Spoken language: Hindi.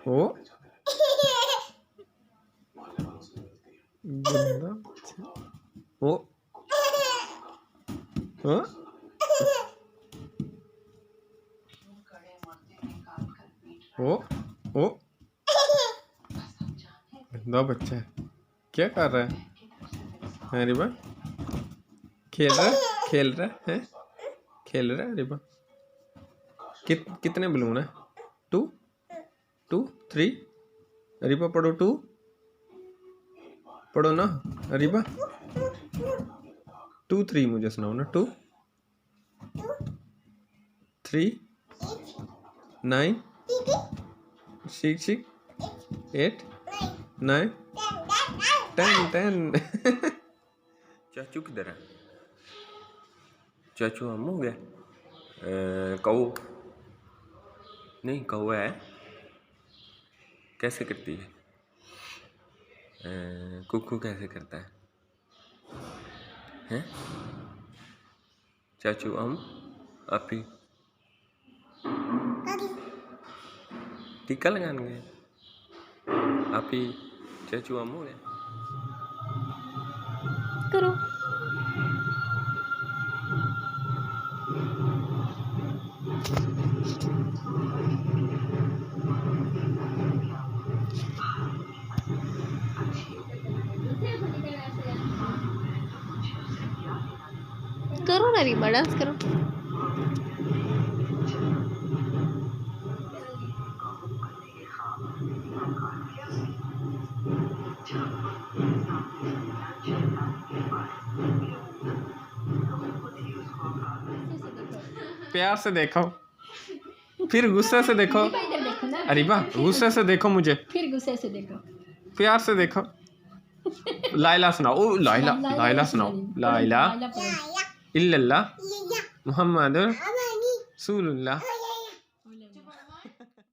ओ गंदा बच्चा। ओ हाँ? ओ ओ गंदा बच्चा है। क्या कर रहा है रिबा? खेल रहा है? खेल रहा है? खेल रहा है रिबा? कितने बलून है? 2 2 3। रिबा पढ़ो 2, पढ़ो ना रिबा। 2 3 मुझे सुनाओ ना। 2 3 9 6 6 8 9 10 चाचू किधर है? चाचू हम हो गया। कौ नहीं, कौआ है। कैसे करती है? कुकू कैसे करता है? हैं? चाचू हम आपी टीका लगाने गए। आपी चाचू हम हो गए। करो। करो ना रीमा, डांस करो। प्यार से देखो, फिर गुस्से से देखो। अरीबा गुस्से से देखो मुझे, फिर गुस्से से देखो। प्यार से देखो। लाइला सुनाओ। ओ लाइला, लाइला सुनाओ। लाइला इल्लल्लाह मुहम्मद रसूलुल्लाह